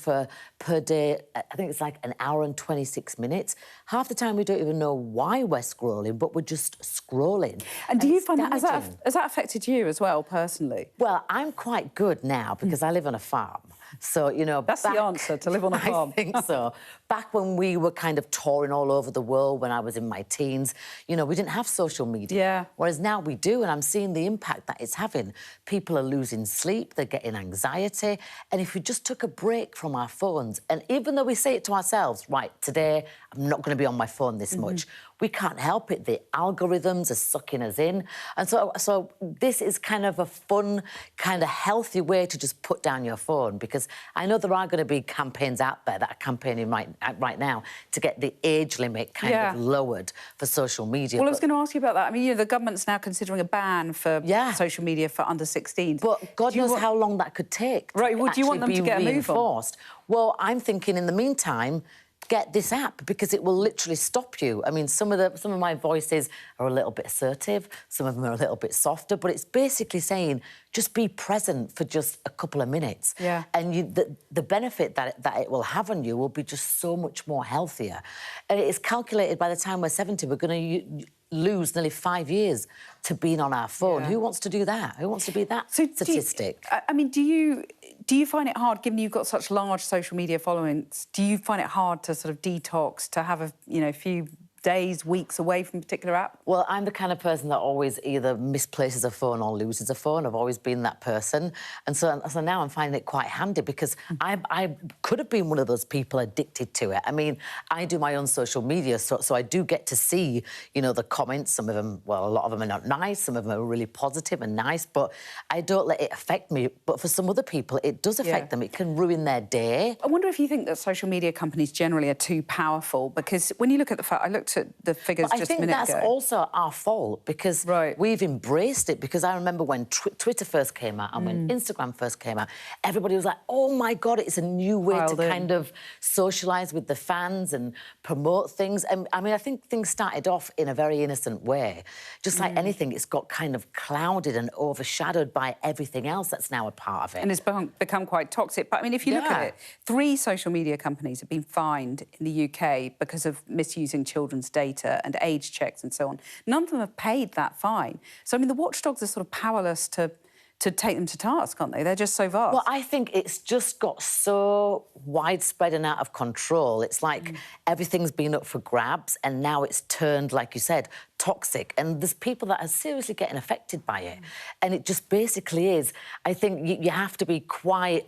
per day, I think it's like an hour and 26 minutes. Half the time we don't even know why we're scrolling, but we're just scrolling. And do you find that, has that affected you as well, personally? Well, I'm quite good now because I live on a farm. So, you know... That's the answer, to live on a farm. I think so. Back when we were kind of touring all over the world when I was in my teens, you know, we didn't have social media. Yeah. Whereas now we do, and I'm seeing the impact that it's having. People are losing sleep, they're getting anxiety, and if we just took a break from our phones, and even though we say it to ourselves, right, today I'm not going to be on my phone this much, we can't help it. The algorithms are sucking us in. And so this is kind of a fun, kind of healthy way to just put down your phone, because I know there are going to be campaigns out there that are campaigning right now to get the age limit kind of lowered for social media. Well, I was going to ask you about that. I mean, you know, the government's now considering a ban for social media for under 16s. But God knows how long that could take. Right, would you want them to get a move on? Well, I'm thinking in the meantime, get this app, because it will literally stop you. I mean, some of my voices are a little bit assertive, some of them are a little bit softer, but it's basically saying just be present for just a couple of minutes. Yeah. And the benefit that it will have on you will be just so much more healthier. And it is calculated by the time we're 70, we're going to lose nearly 5 years to being on our phone. Who wants to do that? Who wants to be that statistic? I mean, do you find it hard, given you've got such large social media followings, do you find it hard to sort of detox, to have a few days, weeks away from a particular app? Well, I'm the kind of person that always either misplaces a phone or loses a phone. I've always been that person. And so now I'm finding it quite handy, because I could have been one of those people addicted to it. I mean, I do my own social media, so I do get to see, you know, the comments. Some of them, well, a lot of them are not nice. Some of them are really positive and nice, but I don't let it affect me. But for some other people, it does affect them. It can ruin their day. I wonder if you think that social media companies generally are too powerful, because when you look at I looked at the figures just a minute ago. I think that's also our fault, because we've embraced it. Because I remember when Twitter first came out and when Instagram first came out, everybody was like, oh, my God, it's a new way to kind of socialise with the fans and promote things. And, I mean, I think things started off in a very innocent way. Just like anything, it's got kind of clouded and overshadowed by everything else that's now a part of it. And it's become quite toxic. But, I mean, if you look at it, 3 social media companies have been fined in the UK because of misusing children's data and age checks and so on. None of them have paid that fine. So, I mean, the watchdogs are sort of powerless to take them to task, aren't they? They're just so vast. Well, I think it's just got so widespread and out of control. It's like everything's been up for grabs, and now it's turned, like you said, toxic. And there's people that are seriously getting affected by it. And it just basically is. I think you have to be quite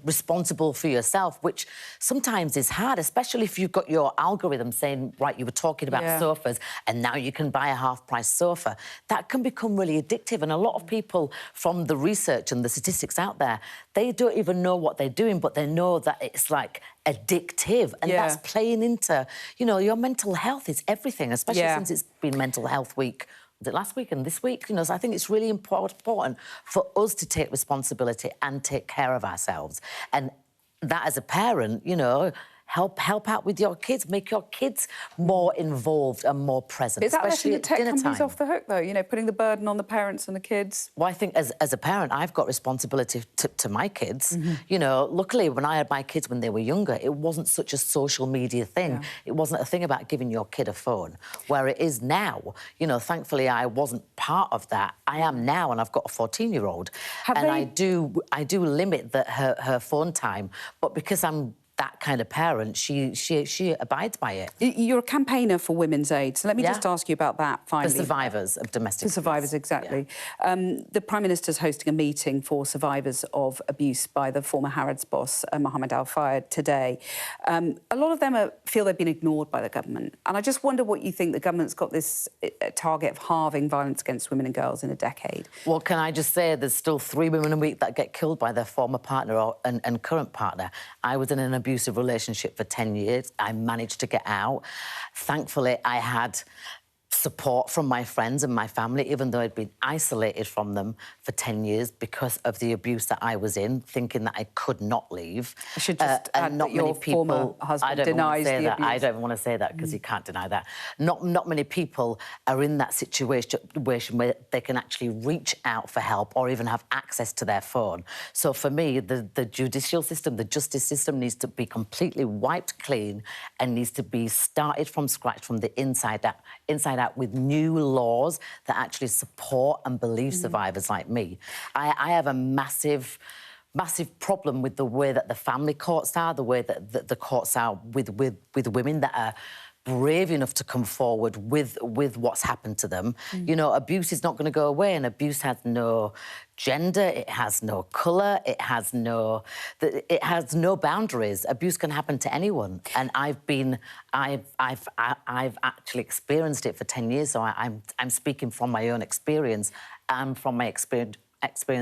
responsible for yourself, which sometimes is hard, especially if you've got your algorithm saying, right, you were talking about sofas, and now you can buy a half-price sofa. That can become really addictive. And a lot of people, from the research and the statistics out there, they don't even know what they're doing, but they know that it's like addictive, and that's playing into, you know, your mental health is everything, especially since it's been Mental Health Week. Was it last week and this week? You know, so I think it's really important for us to take responsibility and take care of ourselves. And that, as a parent, you know, help out with your kids, make your kids more involved and more present. Is that especially letting the tech companies off the hook, though? You know, putting the burden on the parents and the kids? Well, I think as a parent, I've got responsibility to my kids. You know, luckily, when I had my kids when they were younger, it wasn't such a social media thing. It wasn't a thing about giving your kid a phone, where it is now. You know, thankfully, I wasn't part of that. I am now, and I've got a 14-year-old. And I do limit her phone time, but because I'm that kind of parent, she abides by it. You're a campaigner for women's aid, so let me just ask you about that finally. For survivors of domestic abuse. For survivors, exactly. The Prime Minister's hosting a meeting for survivors of abuse by the former Harrods boss, Mohammed Al-Fayed, today. A lot of them feel they've been ignored by the government, and I just wonder what you think. The government's got this target of halving violence against women and girls in a decade. Well, can I just say there's still 3 women a week that get killed by their former partner and current partner. I was in an abusive relationship for 10 years. I managed to get out. Thankfully, I had support from my friends and my family, even though I'd been isolated from them for 10 years because of the abuse that I was in, thinking that I could not leave. I should just add not that your many people, former husband denies the abuse. I don't want to say that because you can't deny that. Not many people are in that situation where they can actually reach out for help or even have access to their phone. So for me, the judicial system, the justice system needs to be completely wiped clean and needs to be started from scratch, from the inside out, with new laws that actually support and believe survivors like me. I have a massive massive problem with the way that the family courts are, the way that the courts are with women that are brave enough to come forward with what's happened to them. You know, abuse is not going to go away, and abuse has no gender, it has no colour, it has no boundaries. Abuse can happen to anyone, and I've actually experienced it for 10 years, so I'm speaking from my own experience and from my experience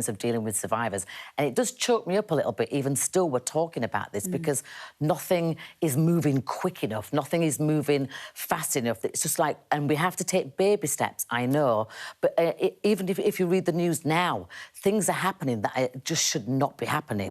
of dealing with survivors. And it does choke me up a little bit, even still we're talking about this, because nothing is moving quick enough, nothing is moving fast enough. It's just like, and we have to take baby steps, I know, but even if you read the news now, things are happening that just should not be happening.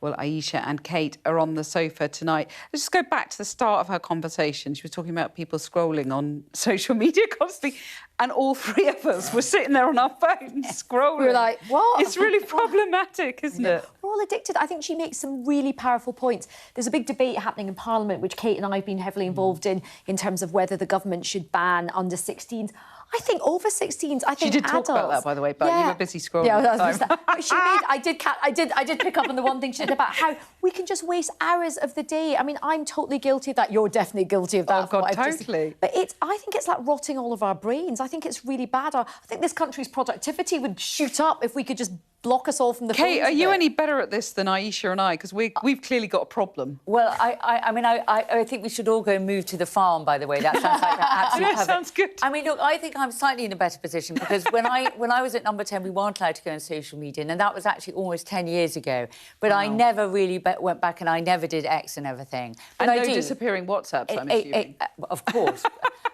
Well, Aisha and Kate are on the sofa tonight. Let's just go back to the start of her conversation. She was talking about people scrolling on social media constantly, and all three of us were sitting there on our phones scrolling. We were like, what? It's really problematic, isn't it? We're all addicted. I think she makes some really powerful points. There's a big debate happening in Parliament, which Kate and I have been heavily involved in terms of whether the government should ban under 16s. I think over 16s. I think she did adults, talk about that, by the way, but you were busy scrolling. Yeah, at the time. but she made. I did pick up on the one thing she said about how we can just waste hours of the day. I mean, I'm totally guilty of that. You're definitely guilty of that. Oh God, totally. But I think it's like rotting all of our brains. I think it's really bad. I think this country's productivity would shoot up if we could just block us all from the Kate, phones are you any better at this than Aisha and I? Because we've clearly got a problem. Well, I mean, I think we should all go and move to the farm, by the way. That sounds like absolutely perfect. Sounds good. I mean, look, I think I'm slightly in a better position because when I was at Number 10, we weren't allowed to go on social media, and that was actually almost 10 years ago. But I never really went back, and I never did X and everything. But and no disappearing WhatsApps, I'm assuming. Of course.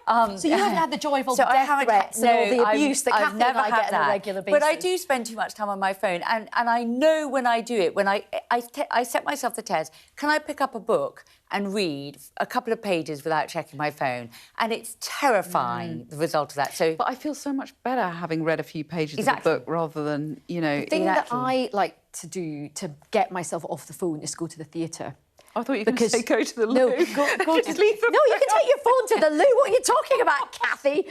So you haven't had the joy of all the death threats and all the abuse that Cathy and I get on a regular basis. But I do spend too much time on my phone, and I know when I do it, when I set myself the test, can I pick up a book and read a couple of pages without checking my phone? And it's terrifying, the result of that. So, but I feel so much better having read a few pages of the book rather than, you know... The thing that I like to do to get myself off the phone is go to the theatre. I thought you were going to say go to the loo. No, go Just leave the No, you can take your phone to the loo. What are you talking about, Cathy?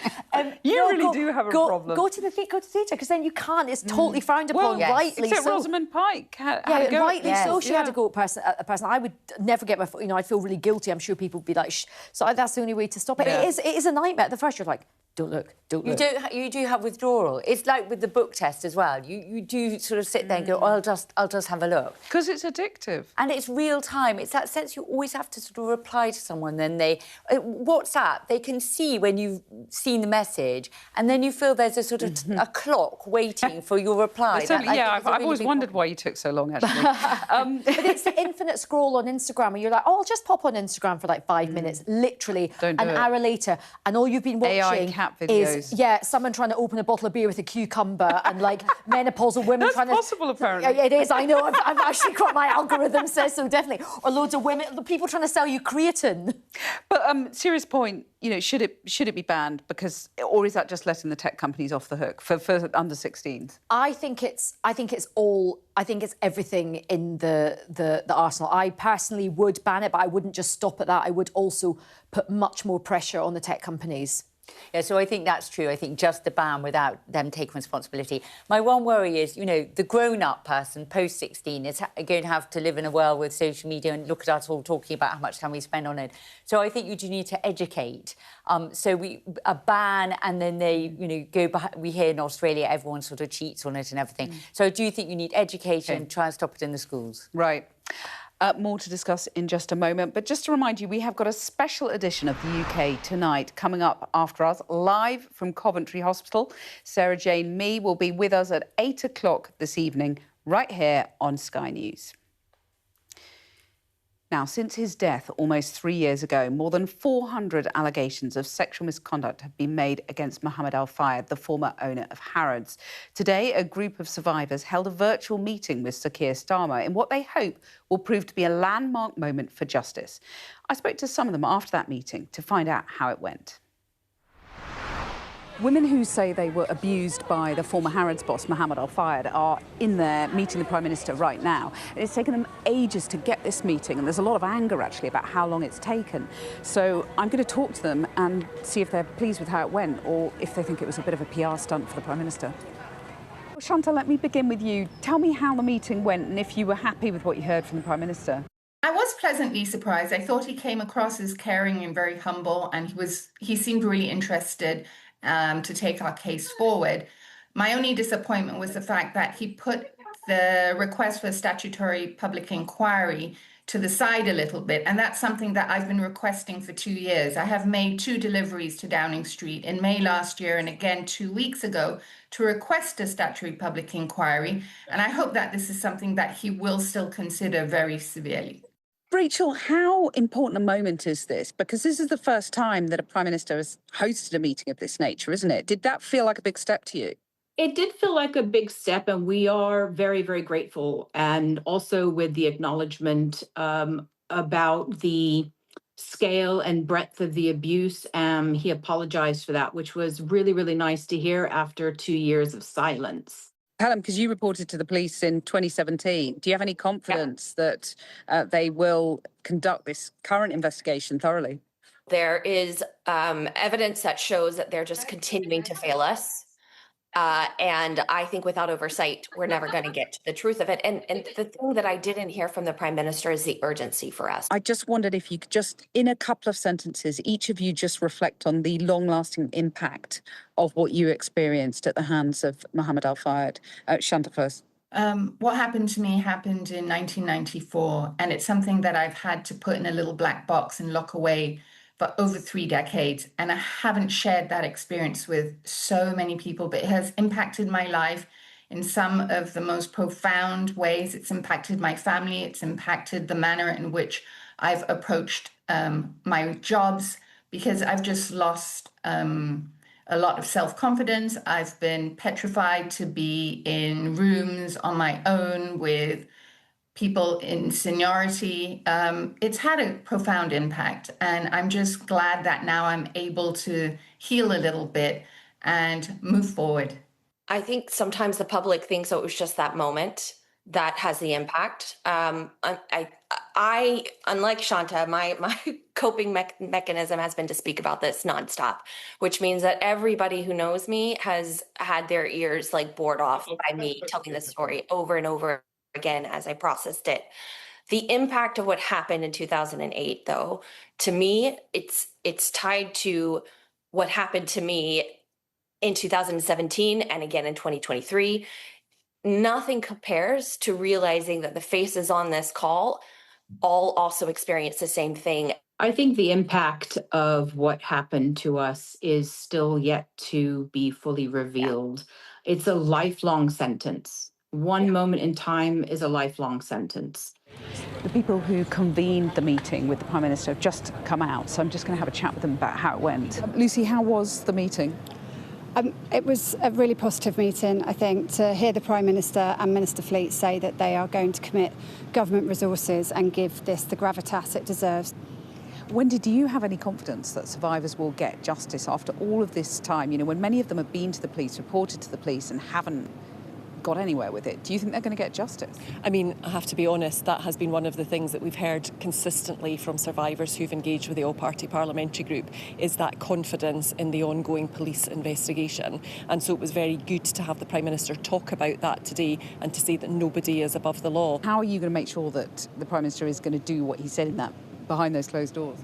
You really do have a problem. Go to the theatre, because then you can't. It's totally frowned upon, rightly except so. Rosamund Pike had a go. Rightly so. She had to go at a person. I would never get my phone. You know, I'd feel really guilty. I'm sure people would be like, shh. So that's the only way to stop it. It is a nightmare. At the first, you're like, don't look. You do have withdrawal. It's like with the book test as well. You do sort of sit there and go, oh, I'll just have a look. Because it's addictive. And it's real time. It's that sense you always have to sort of reply to someone. Then WhatsApp, they can see when you've seen the message, and then you feel there's a sort of a clock waiting for your reply. I've always wondered why you took so long, actually. But it's the infinite scroll on Instagram where you're like, oh, I'll just pop on Instagram for like 5 minutes, literally an hour later, and all you've been watching AI cat videos. Is someone trying to open a bottle of beer with a cucumber and like menopausal women trying to... That's possible, apparently. Yeah, it is, I know. I've actually got my algorithm says so, definitely. Or loads of women, people trying to sell you creatine. But serious point, you know, should it be banned? Because, or is that just letting the tech companies off the hook for under 16s? I think it's everything in the arsenal. I personally would ban it, but I wouldn't just stop at that. I would also put much more pressure on the tech companies. Yeah, so I think that's true. I think just the ban without them taking responsibility. My one worry is, you know, the grown-up person post-16 is going to have to live in a world with social media and look at us all talking about how much time we spend on it. So I think you do need to educate. So a ban, and then they, you know, go behind. We hear in Australia everyone sort of cheats on it and everything. So I do think you need education, try and stop it in the schools. Right. More to discuss in just a moment. But just to remind you, we have got a special edition of the UK Tonight coming up after us, live from Coventry Hospital. Sarah Jane Mee will be with us at 8 o'clock this evening, right here on Sky News. Now, since his death almost 3 years ago, more than 400 allegations of sexual misconduct have been made against Mohammed Al Fayed, the former owner of Harrods. Today, a group of survivors held a virtual meeting with Sir Keir Starmer in what they hope will prove to be a landmark moment for justice. I spoke to some of them after that meeting to find out how it went. Women who say they were abused by the former Harrods boss, Mohammed Al Fayed, are in there meeting the Prime Minister right now. It's taken them ages to get this meeting, and there's a lot of anger, actually, about how long it's taken. So I'm going to talk to them and see if they're pleased with how it went, or if they think it was a bit of a PR stunt for the Prime Minister. Well, Chantal, let me begin with you. Tell me how the meeting went and if you were happy with what you heard from the Prime Minister. I was pleasantly surprised. I thought he came across as caring and very humble, and he seemed really interested to take our case forward. My only disappointment was the fact that he put the request for a statutory public inquiry to the side a little bit, and that's something that I've been requesting for 2 years. I have made 2 deliveries to Downing Street in May last year and again 2 weeks ago to request a statutory public inquiry, and I hope that this is something that he will still consider very severely. Rachel, how important a moment is this? Because this is the first time that a Prime Minister has hosted a meeting of this nature, isn't it? Did that feel like a big step to you? It did feel like a big step, and we are very, very grateful. And also with the acknowledgement about the scale and breadth of the abuse. He apologized for that, which was really, really nice to hear after 2 years of silence. Helen, because you reported to the police in 2017, do you have any confidence that they will conduct this current investigation thoroughly? There is evidence that shows that they're just continuing to fail us. And I think without oversight, we're never going to get to the truth of it. And the thing that I didn't hear from the Prime Minister is the urgency for us. I just wondered if you could just, in a couple of sentences, each of you just reflect on the long-lasting impact of what you experienced at the hands of Mohammed Al-Fayed. Shanta first. What happened to me happened in 1994, and it's something that I've had to put in a little black box and lock away for over 3 decades. And I haven't shared that experience with so many people, but it has impacted my life in some of the most profound ways. It's impacted my family. It's impacted the manner in which I've approached my jobs, because I've just lost a lot of self-confidence. I've been petrified to be in rooms on my own with people in seniority. It's had a profound impact, and I'm just glad that now I'm able to heal a little bit and move forward. I think sometimes the public thinks it was just that moment that has the impact. I unlike Shanta, my coping mechanism has been to speak about this nonstop, which means that everybody who knows me has had their ears like bored off by me telling this story over and over again as I processed it. The impact of what happened in 2008, though, to me, it's tied to what happened to me in 2017 and again in 2023. Nothing compares to realizing that the faces on this call all also experience the same thing. I think the impact of what happened to us is still yet to be fully revealed. Yeah. It's a lifelong sentence. One moment in time is a lifelong sentence. The people who convened the meeting with the Prime Minister have just come out, so I'm just going to have a chat with them about how it went. Lucy, how was the meeting? It was a really positive meeting, I think, to hear the Prime Minister and Minister Fleet say that they are going to commit government resources and give this the gravitas it deserves. Wendy, do you have any confidence that survivors will get justice after all of this time? You know, when many of them have been to the police, reported to the police and haven't got anywhere with it, do you think they're going to get justice? I mean, I have to be honest, that has been one of the things that we've heard consistently from survivors who've engaged with the all-party parliamentary group, is that confidence in the ongoing police investigation. And so it was very good to have the Prime Minister talk about that today and to say that nobody is above the law. How are you going to make sure that the Prime Minister is going to do what he said in that behind those closed doors?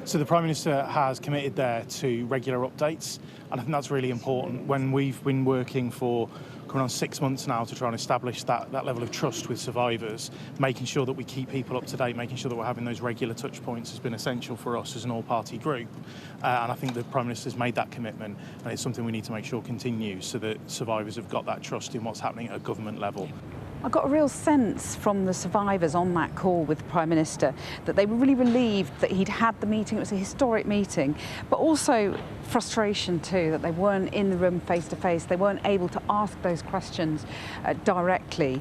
So the Prime Minister has committed there to regular updates, and I think that's really important. When we've been working for coming on 6 months now to try and establish that level of trust with survivors, making sure that we keep people up to date, making sure that we're having those regular touch points has been essential for us as an all-party group. And I think the Prime Minister's made that commitment, and it's something we need to make sure continues so that survivors have got that trust in what's happening at a government level. I got a real sense from the survivors on that call with the Prime Minister that they were really relieved that he'd had the meeting. It was a historic meeting, but also frustration too, that they weren't in the room face to face. They weren't able to ask those questions directly,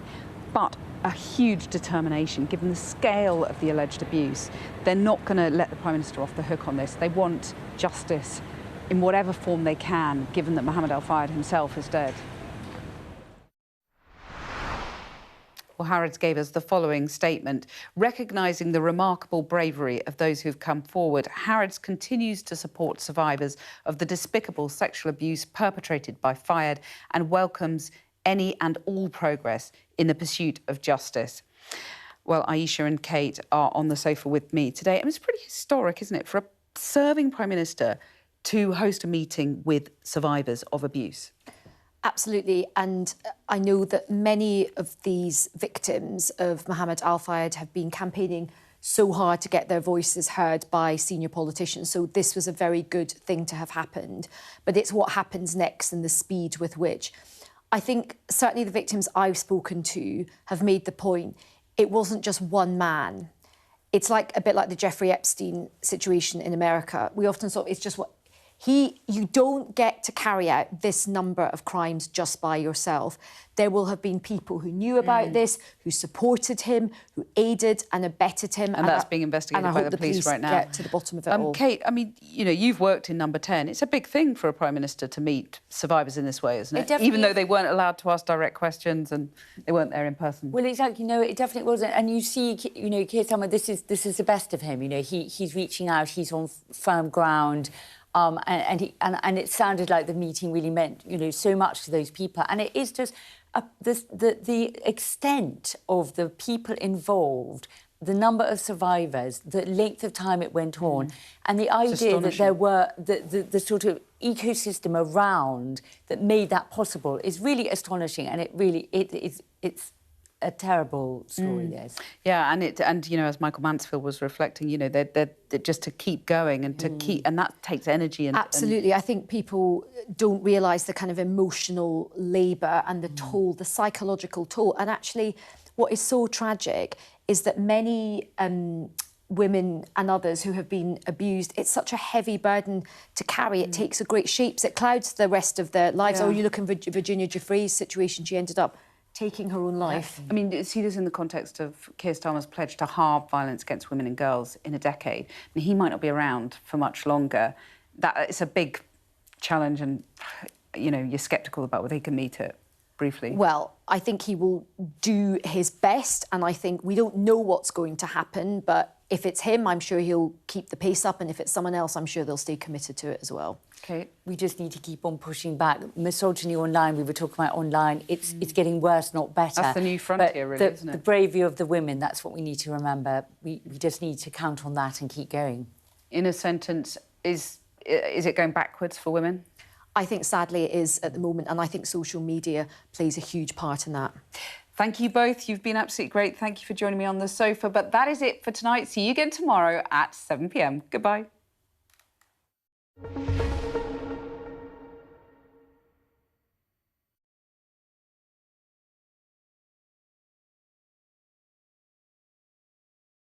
but a huge determination given the scale of the alleged abuse. They're not going to let the Prime Minister off the hook on this. They want justice in whatever form they can, given that Mohammed Al-Fayed himself is dead. Well, Harrods gave us the following statement. Recognising the remarkable bravery of those who've come forward, Harrods continues to support survivors of the despicable sexual abuse perpetrated by Fayed and welcomes any and all progress in the pursuit of justice. Well, Aisha and Kate are on the sofa with me today. I mean, it's pretty historic, isn't it, for a serving Prime Minister to host a meeting with survivors of abuse? Absolutely, and I know that many of these victims of Mohammed Al Fayed have been campaigning so hard to get their voices heard by senior politicians, so this was a very good thing to have happened. But it's what happens next and the speed with which. I think certainly the victims I've spoken to have made the point it wasn't just one man. It's like a bit like the Jeffrey Epstein situation in America. We often sort of, it's just what you don't get to carry out this number of crimes just by yourself. There will have been people who knew about this, who supported him, who aided and abetted him. And that's being investigated by the police right now. Get to the bottom of it all. Kate, I mean, you know, you've worked in Number 10. It's a big thing for a Prime Minister to meet survivors in this way, isn't it? Even though they weren't allowed to ask direct questions and they weren't there in person. Well, exactly. No, it definitely wasn't. And you see, you know, Keir Starmer, this is the best of him. You know, he's reaching out. He's on firm ground. And it sounded like the meeting really meant, you know, so much to those people. And it is just the extent of the people involved, the number of survivors, the length of time it went on, and the idea that there were the sort of ecosystem around that made that possible is really astonishing. And it's a terrible story, yes. Yeah, and you know, as Michael Mansfield was reflecting, you know, they're just to keep going and to keep, and that takes energy. Absolutely, I think people don't realise the kind of emotional labour and the toll, the psychological toll. And actually, what is so tragic is that many women and others who have been abused, it's such a heavy burden to carry. It takes a great shapes. It clouds the rest of their lives. Yeah. Oh, you look in Virginia Giuffre's situation, she ended up taking her own life. I mean, see this in the context of Keir Starmer's pledge to halve violence against women and girls in a decade. I mean, he might not be around for much longer. It's a big challenge and, you know, you're sceptical about whether he can meet it. Briefly. Well, I think he will do his best, and I think we don't know what's going to happen, but if it's him, I'm sure he'll keep the pace up, and if it's someone else, I'm sure they'll stay committed to it as well. Okay, we just need to keep on pushing back. Misogyny online, we were talking about online, it's getting worse, not better. That's the new frontier, really, isn't it? The bravery of the women, that's what we need to remember. We just need to count on that and keep going. In a sentence, is it going backwards for women? I think, sadly, it is at the moment, and I think social media plays a huge part in that. Thank you both. You've been absolutely great. Thank you for joining me on the sofa. But that is it for tonight. See you again tomorrow at 7 p.m. Goodbye.